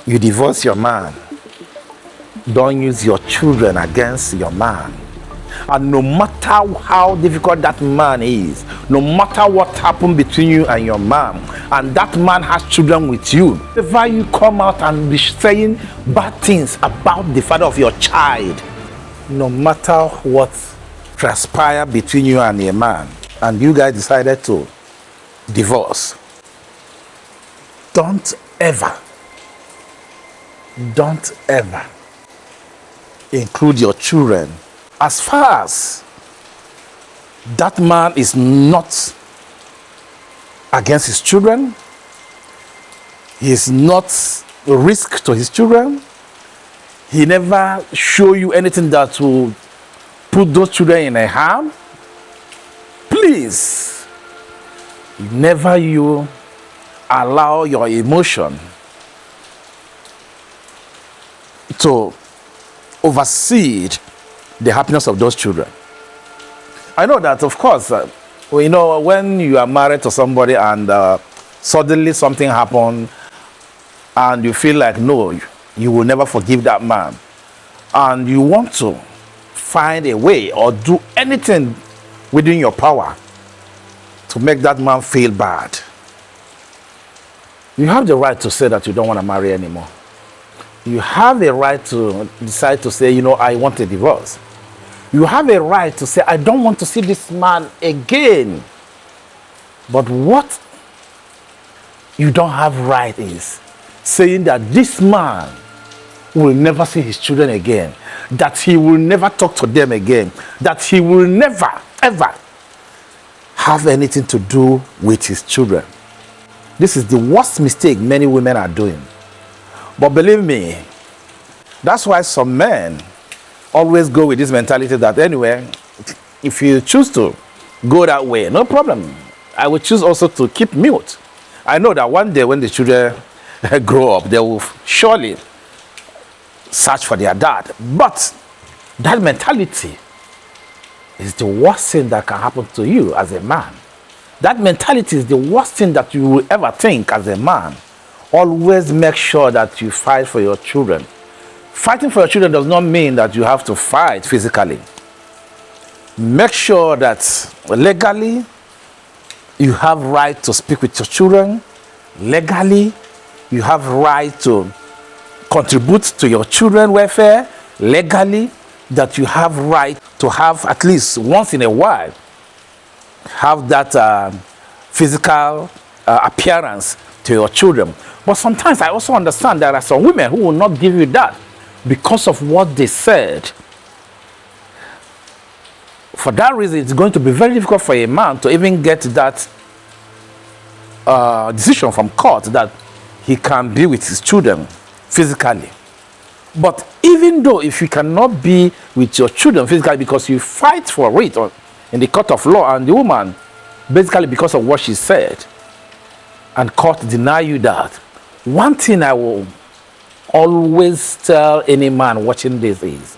You divorce your man. Don't use your children against your man. And no matter how difficult that man is, no matter what happened between you and your man, and that man has children with you, whenever you come out and be saying bad things about the father of your child, no matter what transpired between you and your man, and you guys decided to divorce, don't ever include your children. As far as that man is not against his children, he is not a risk to his children, he never show you anything that will put those children in a harm, please, never you allow your emotion to oversee the happiness of those children. I know that, of course, when you are married to somebody and suddenly something happened and you feel like, no, you will never forgive that man, and you want to find a way or do anything within your power to make that man feel bad, you have the right to say that you don't want to marry anymore. You have a right to decide to say, I want a divorce. You have a right to say, I don't want to see this man again. But what you don't have right is saying that this man will never see his children again, that he will never talk to them again, that he will never, ever have anything to do with his children. This is the worst mistake many women are doing. But believe me, that's why some men always go with this mentality that anyway, if you choose to go that way, no problem. I will choose also to keep mute. I know that one day when the children grow up, they will surely search for their dad. But that mentality is the worst thing that can happen to you as a man. That mentality is the worst thing that you will ever think as a man. Always make sure that you fight for your children. Fighting for your children does not mean that you have to fight physically. Make sure that legally you have right to speak with your children. Legally, you have right to contribute to your children's welfare. Legally, that you have right to have at least once in a while have that physical appearance to your children. But sometimes I also understand there are some women who will not give you that because of what they said. For that reason, it's going to be very difficult for a man to even get that decision from court that he can be with his children physically. But even though if you cannot be with your children physically because you fight for it in the court of law, and the woman, basically because of what she said, and court deny you that, one thing I will always tell any man watching this is,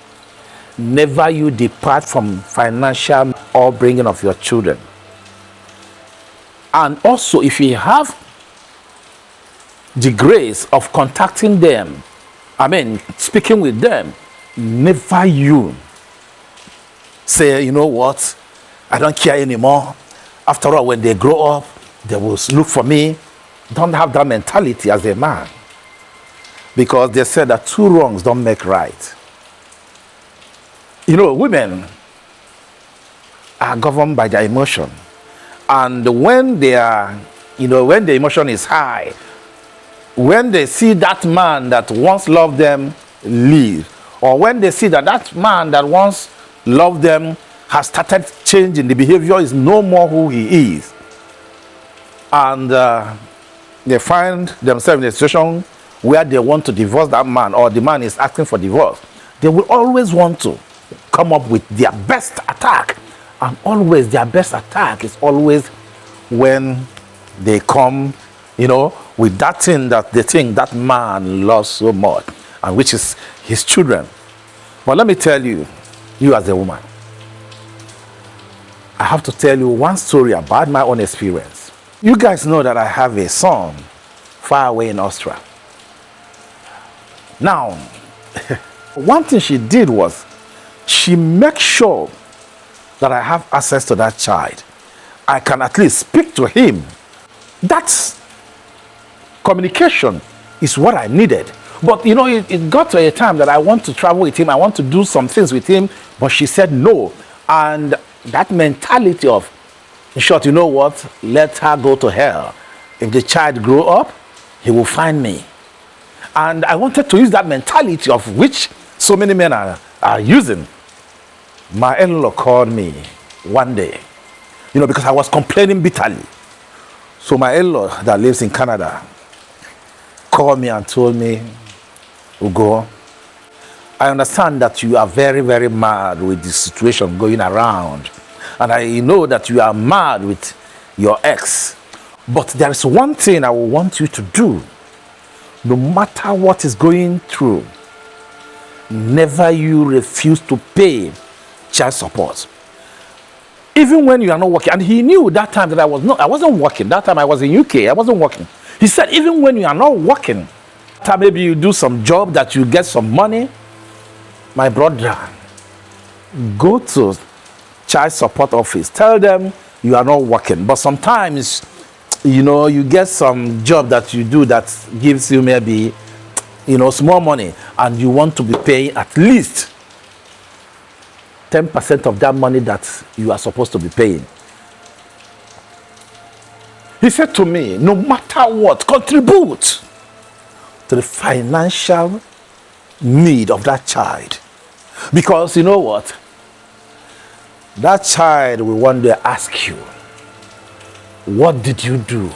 never you depart from financial upbringing of your children. And also, if you have the grace of contacting them, speaking with them, never you say, you know what, I don't care anymore. After all, when they grow up, they will look for me. Don't have that mentality as a man. Because they said that two wrongs don't make right. Women are governed by their emotion. And when they are, when the emotion is high, when they see that man that once loved them leave, or when they see that that man that once loved them has started changing, the behavior is no more who he is, and they find themselves in a situation where they want to divorce that man, or the man is asking for divorce, they will always want to come up with their best attack. And always their best attack is always when they come, with that thing that they think that man loves so much, and which is his children. But let me tell you, you as a woman, I have to tell you one story about my own experience. You guys know that I have a son far away in Austria. Now, one thing she did was she made sure that I have access to that child. I can at least speak to him. That's communication is what I needed. But you know, it got to a time that I want to travel with him. I want to do some things with him. But she said no. And that mentality of, in short, you know what? Let her go to hell. If the child grow up, he will find me. And I wanted to use that mentality of which so many men are using. My in-law called me one day, you know, because I was complaining bitterly. So my in-law that lives in Canada called me and told me, Ugo, I understand that you are very, very mad with the situation going around. And I know that you are mad with your ex. But there is one thing I will want you to do. No matter what is going through, never you refuse to pay child support. Even when you are not working. And he knew that time that I wasn't working. That time I was in UK, I wasn't working. He said, even when you are not working, that maybe you do some job that you get some money, my brother, go to child support office. Tell them you are not working. But sometimes, you know, you get some job that you do that gives you maybe, you know, small money, and you want to be paying at least 10% of that money that you are supposed to be paying. He said to me, no matter what, contribute to the financial need of that child. Because you know what? That child will one day ask you, what did you do?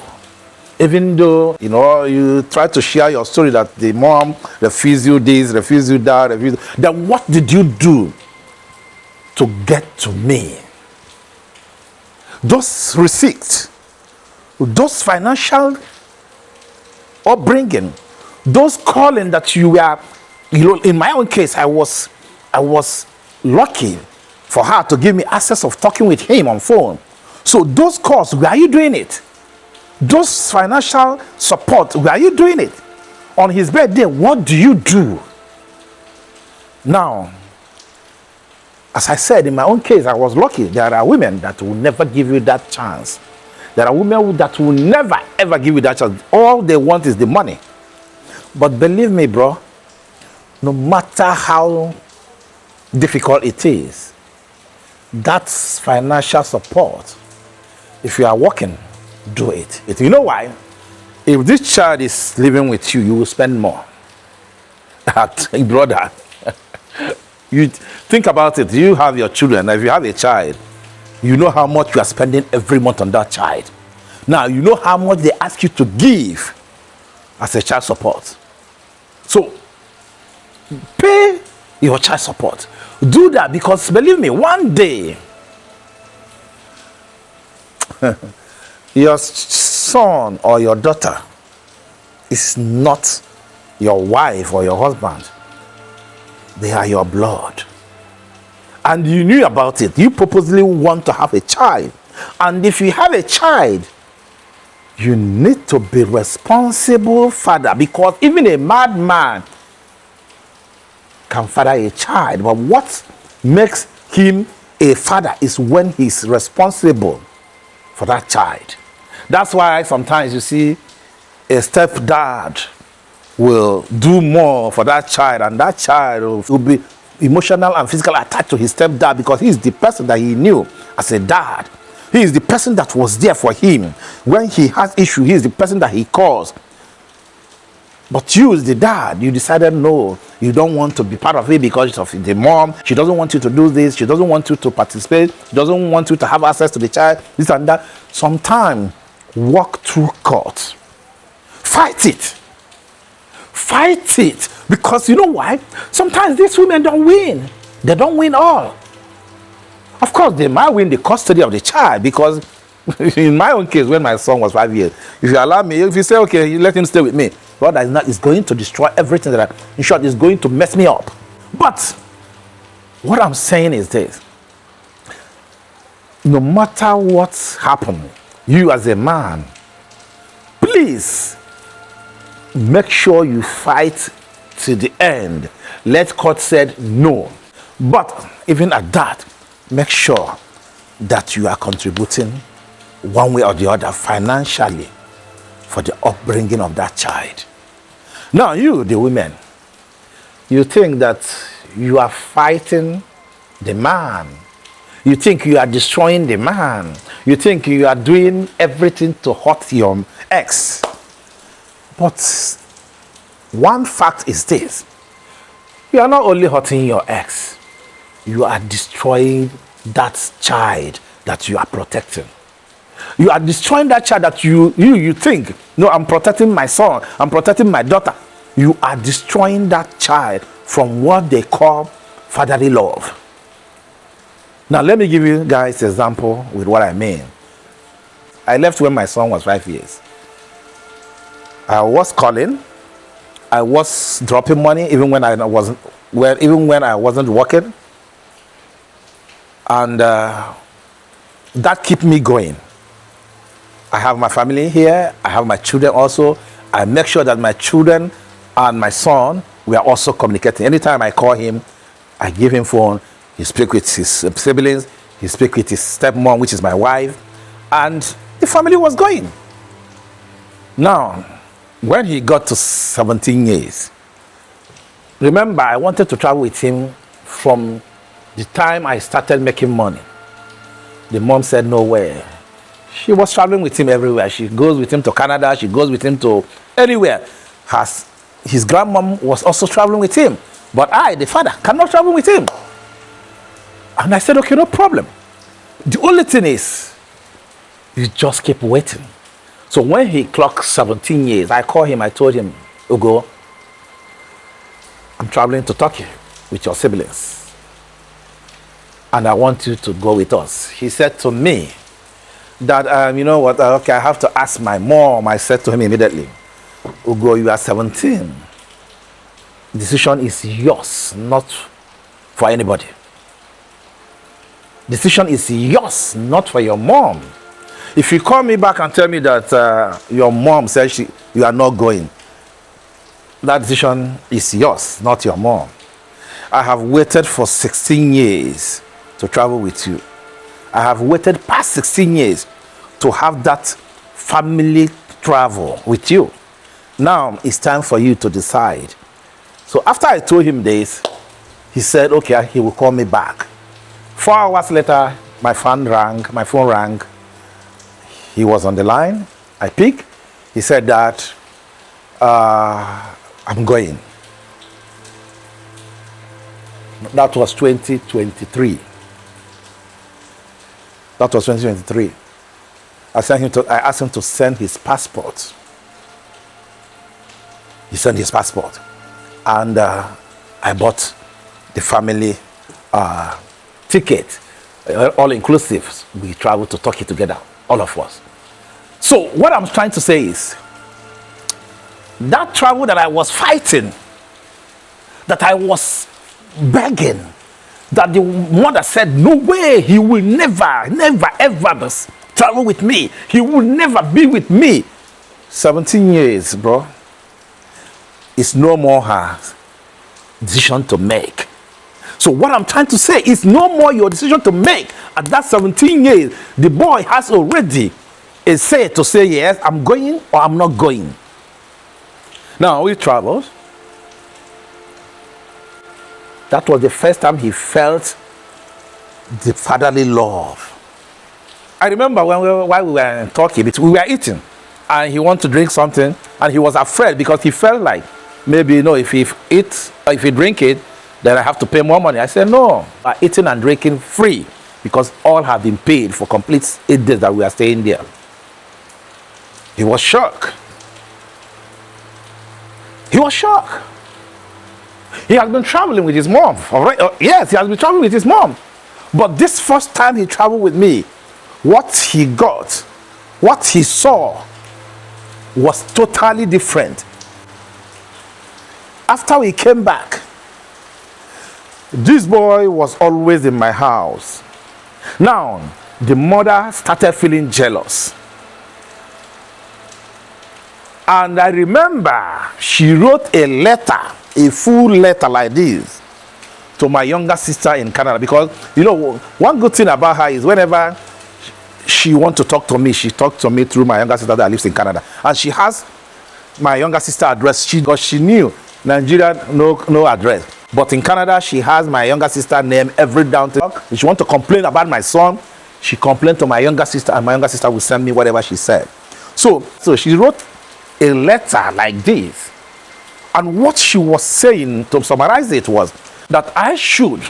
Even though, you know, you try to share your story that the mom refused you this, refused you that, then what did you do to get to me? Those receipts, those financial upbringing, those calling that you were, you know, in my own case, I was lucky for her to give me access of talking with him on phone. So those calls, where are you doing it? Those financial support, where are you doing it? On his birthday, what do you do? Now, as I said, in my own case, I was lucky. There are women that will never give you that chance. There are women that will never, ever give you that chance. All they want is the money. But believe me, bro, no matter how difficult it is, that's financial support. If you are working, do it. You know why? If this child is living with you, you will spend more. Brother, you think about it. You have your children. If you have a child, you know how much you are spending every month on that child. Now, you know how much they ask you to give as a child support. So, pay your child support. Do that, because believe me, one day, your son or your daughter is not your wife or your husband. They are your blood. And you knew about it. You purposely want to have a child. And if you have a child, you need to be responsible father, because even a madman can father a child. But what makes him a father is when he's responsible for that child. That's why sometimes you see a stepdad will do more for that child, and that child will be emotional and physical attached to his stepdad, because he is the person that he knew as a dad. He is the person that was there for him. When he has issue, he is the person that he calls. But you, as the dad, you decided no, you don't want to be part of it because of the mom. She doesn't want you to do this. She doesn't want you to participate. She doesn't want you to have access to the child, this and that. Sometimes, walk through court. Fight it. Fight it. Because you know why? Sometimes these women don't win. They don't win all. Of course, they might win the custody of the child, because in my own case, when my son was 5 years, if you allow me, if you say, okay, you let him stay with me, God is going to destroy everything that in short, is going to mess me up. But what I'm saying is this: no matter what's happened, you as a man, please make sure you fight till the end. Let court said no. But even at that, make sure that you are contributing one way or the other financially for the upbringing of that child. Now you, the women, you think that you are fighting the man. You think you are destroying the man. You think you are doing everything to hurt your ex. But one fact is this: you are not only hurting your ex, you are destroying that child that you are protecting. You are destroying that child that you think, no, I'm protecting my son, I'm protecting my daughter. You are destroying that child from what they call fatherly love. Now, let me give you guys an example with what I mean. I left when my son was 5 years. I was calling, I was dropping money even when I wasn't working, and that kept me going. I have my family here, I have my children also. I make sure that my children and my son, we are also communicating. Anytime I call him, I give him phone, he speaks with his siblings, he speaks with his stepmom, which is my wife, and the family was going. Now, when he got to 17 years, remember, I wanted to travel with him from the time I started making money. The mom said, no way. She was traveling with him everywhere. She goes with him to Canada. She goes with him to anywhere. His grandmom was also traveling with him. But I, the father, cannot travel with him. And I said, okay, no problem. The only thing is, you just keep waiting. So when he clocked 17 years, I called him, I told him, Ugo, I'm traveling to Turkey with your siblings, and I want you to go with us. He said to me that, you know what, okay, I have to ask my mom. I said to him immediately, Ugo, you are 17. Decision is yours, not for anybody. Decision is yours, not for your mom. If you call me back and tell me that your mom says you are not going, that decision is yours, not your mom. I have waited for 16 years to travel with you. I have waited past 16 years to have that family travel with you. Now it's time for you to decide. So after I told him this, he said, okay, he will call me back. 4 hours later, my phone rang. He was on the line. I picked. He said that I'm going. That was 2023. That was 2023. I asked him to send his passport. He sent his passport. And I bought the family ticket, all inclusive. We traveled to Turkey together, all of us. So what I'm trying to say is, that travel that I was fighting, that I was begging, that the mother said, no way, he will never ever travel with me. He will never be with me. 17 years, bro. It's no more her decision to make. So what I'm trying to say is no more your decision to make. At that 17 years, the boy has already a say to say, yes, I'm going or I'm not going. Now, we traveled. That was the first time he felt the fatherly love. I remember while we were in Turkey, we were eating, and he wanted to drink something, and he was afraid because he felt like maybe, if he eats or if he drink it, then I have to pay more money. I said, no, eating and drinking free, because all have been paid for complete 8 days that we are staying there. He was shocked. He was shocked. He has been traveling with his mom. All right? Yes, he has been traveling with his mom. But this first time he traveled with me, what he got, what he saw was totally different. After we came back, this boy was always in my house. Now, the mother started feeling jealous. And I remember she wrote a letter a full letter like this to my younger sister in Canada, because one good thing about her is whenever she wants to talk to me, she talks to me through my younger sister that lives in Canada, and she has my younger sister address. Because she knew Nigeria no address, but in Canada she has my younger sister name every down to. If she want to complain about my son, she complained to my younger sister, and my younger sister will send me whatever she said. So she wrote a letter like this, and what she was saying, to summarize it, was that I should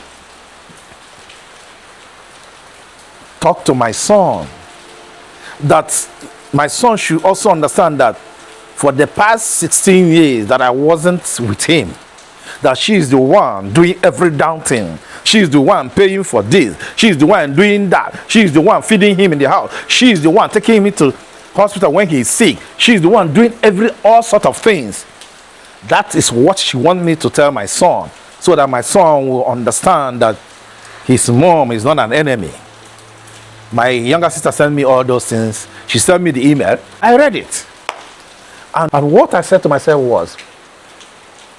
talk to my son, that my son should also understand that for the past 16 years that I wasn't with him, that she is the one doing every damn thing. She is the one paying for this. She is the one doing that. She is the one feeding him in the house. She is the one taking him to hospital when he is sick. She is the one doing all sort of things. That is what she wants me to tell my son, so that my son will understand that his mom is not an enemy. My younger sister sent me all those things. She sent me the email. I read it. And what I said to myself was,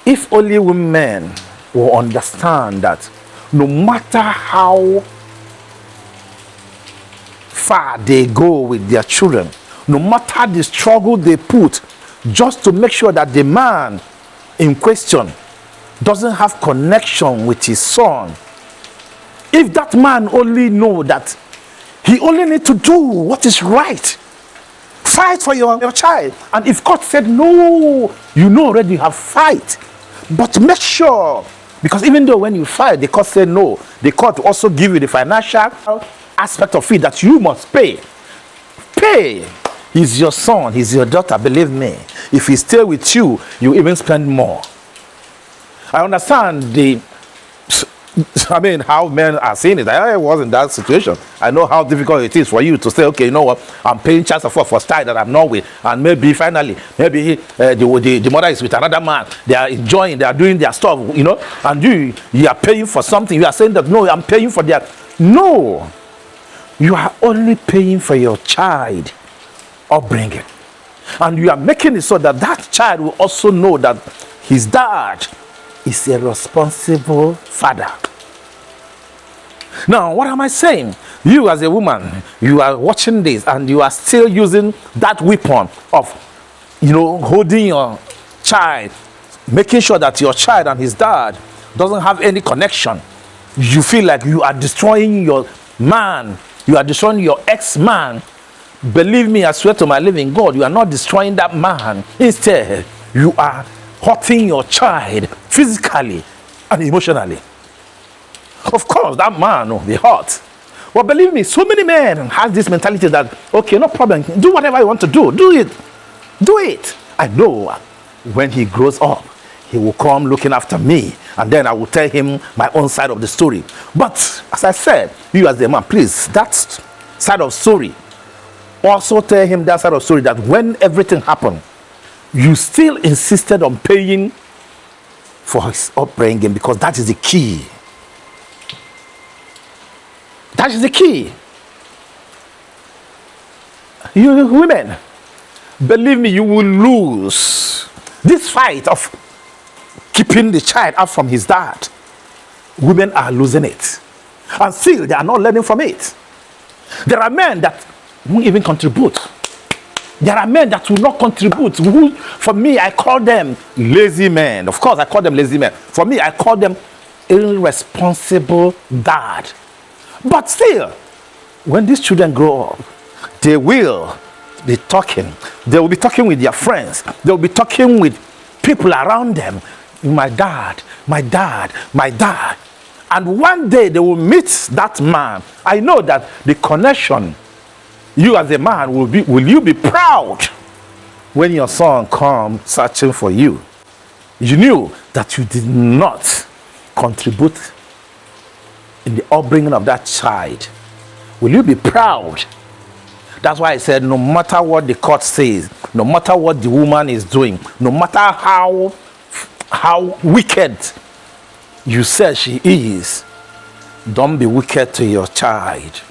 if only women will understand that no matter how far they go with their children, no matter the struggle they put just to make sure that the man in question doesn't have connection with his son, if that man only know that he only need to do what is right, fight for your child, and if God said no, already you have fight, but make sure, because even though when you fight the court said no, the court will also give you the financial aspect of it that you must pay. He's your son, he's your daughter, believe me. If he stay with you, you even spend more. I understand how men are seeing it. I was in that situation. I know how difficult it is for you to say, okay, you know what, I'm paying child support for style that I'm not with, and maybe finally, the mother is with another man. They are enjoying, they are doing their stuff, and you are paying for something. You are saying that, no, I'm paying for their... No, you are only paying for your child upbringing, and you are making it so that that child will also know that his dad is a responsible father. Now, what am I saying? You as a woman, you are watching this and you are still using that weapon of, holding your child, making sure that your child and his dad doesn't have any connection. You feel like you are destroying your man, you are destroying your ex-man. Believe me, I swear to my living God, you are not destroying that man. Instead, you are hurting your child physically and emotionally. Of course, that man will be hurt. But believe me, so many men have this mentality that, okay, no problem, do whatever you want to do. Do it. I know when he grows up, he will come looking after me, and then I will tell him my own side of the story. But as I said, you as a man, please, that side of story, also tell him that side of story, that when everything happened, you still insisted on paying for his upbringing, because that is the key. That is the key. You women, believe me, you will lose this fight of keeping the child out from his dad. Women are losing it, and still they are not learning from it. There are men that won't even contribute. There are men that will not contribute. Who, for me, I call them lazy men. Of course, I call them lazy men. For me, I call them irresponsible dad. But still, when these children grow up, they will be talking. They will be talking with their friends. They will be talking with people around them. My dad, my dad, my dad. And one day they will meet that man. I know that the connection, you as a man, will you be proud when your son comes searching for you? You knew that you did not contribute in the upbringing of that child. Will you be proud? That's why I said, no matter what the court says, no matter what the woman is doing, no matter how wicked you say she is, don't be wicked to your child.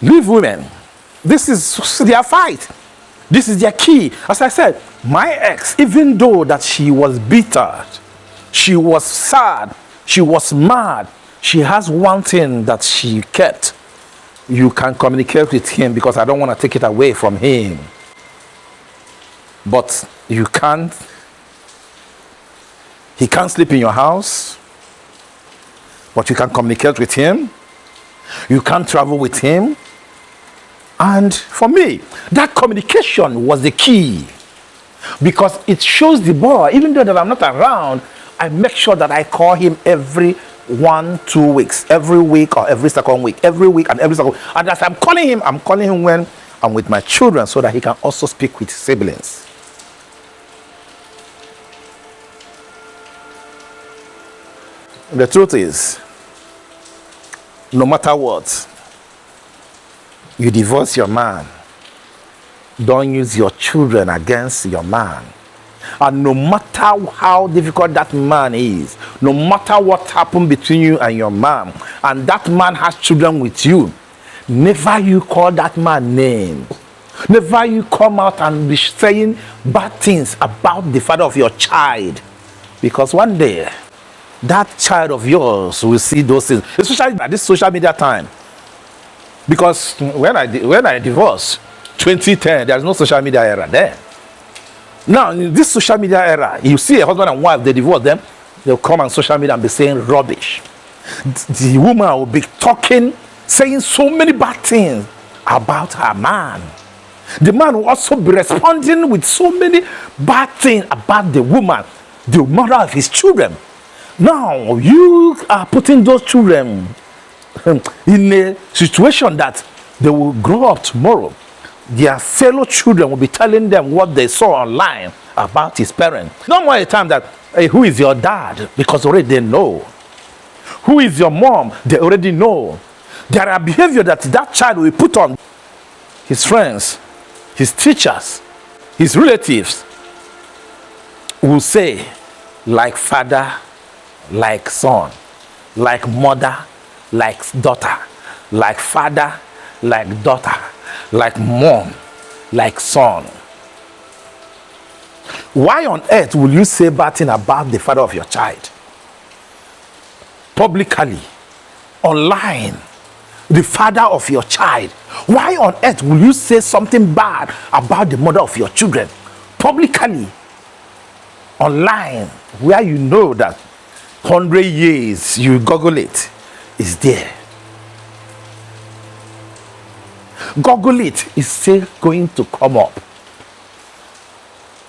Leave women. This is their fight. This is their key. As I said, my ex, even though that she was bitter, she was sad, she was mad, she has one thing that she kept. You can communicate with him because I don't want to take it away from him. But you can't. He can't sleep in your house, but you can communicate with him. You can't travel with him. And for me, that communication was the key, because it shows the boy, even though that I'm not around, I make sure that I call him every 1-2 weeks, every week or every second week, every week and every second. And as I'm calling him when I'm with my children, so that he can also speak with siblings. The truth is, no matter what, you divorce your man, don't use your children against your man. And no matter how difficult that man is, no matter what happened between you and your man, and that man has children with you, never you call that man name. Never you come out and be saying bad things about the father of your child. Because one day, that child of yours will see those things, especially at this social media time. Because when I divorced, 2010, there's no social media era then. Now, in this social media era, you see a husband and wife, they divorce them, they'll come on social media and be saying rubbish. The woman will be talking, saying so many bad things about her man. The man will also be responding with so many bad things about the woman, the mother of his children. Now, you are putting those children in a situation that they will grow up tomorrow. Their fellow children will be telling them what they saw online about his parents. No more a time that, hey, who is your dad? Because already they know. Who is your mom? They already know. There are behavior that child will put on his friends, his teachers, his relatives will say, like father, like son, like mother, like daughter, like father, like daughter, like mom, like son. Why on earth will you say bad thing about the father of your child? Publicly, online, the father of your child. Why on earth will you say something bad about the mother of your children? Publicly, online, where you know that 100 years, you Google it, is there. Google it, is still going to come up.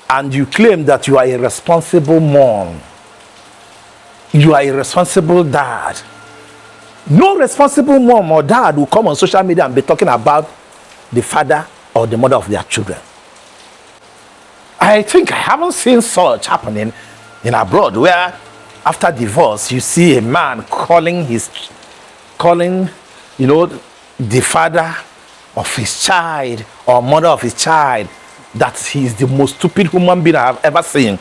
And you claim that you are a responsible mom. You are a responsible dad. No responsible mom or dad will come on social media and be talking about the father or the mother of their children. I think I haven't seen such happening in abroad, where after divorce you see a man calling the father of his child or mother of his child that he is the most stupid human being I have ever seen.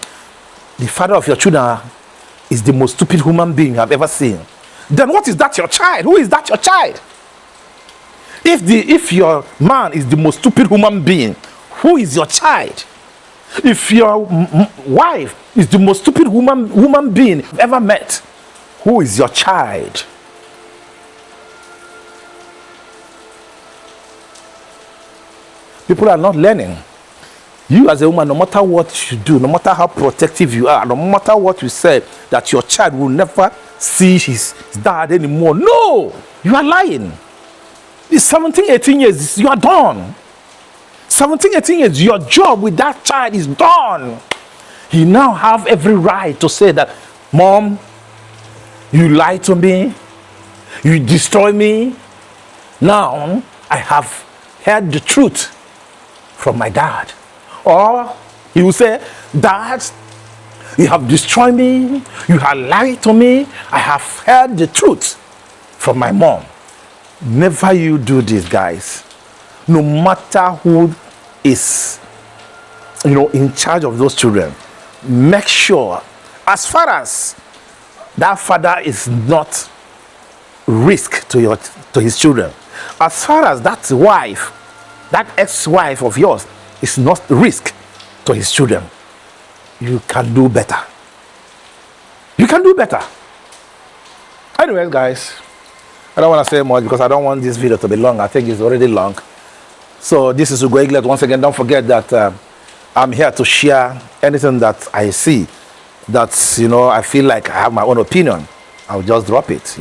The father of your children is the most stupid human being I've ever seen. Then what is that your child? Who is that your child? If your man is the most stupid human being, who is your child? If your wife is the most stupid human being you've ever met, who is your child? People are not learning. You as a woman, no matter what you do, no matter how protective you are, no matter what you say, that your child will never see his dad anymore. No! You are lying. It's 17, 18 years, you are done. 17, 18 years, your job with that child is done. You now have every right to say that, Mom, you lied to me, you destroyed me. Now, I have heard the truth from my dad. Or he will say, Dad, you have destroyed me, you have lied to me, I have heard the truth from my mom. Never you do this, guys. No matter who is in charge of those children, make sure, as far as that father is not risk to his children, as far as that wife, that ex-wife of yours It's not risk to his children. You can do better. You can do better. Anyways, guys, I don't want to say much because I don't want this video to be long. I think it's already long. So this is Ugo Eaglet. Once again, don't forget that I'm here to share anything that I see that, I feel like I have my own opinion. I'll just drop it,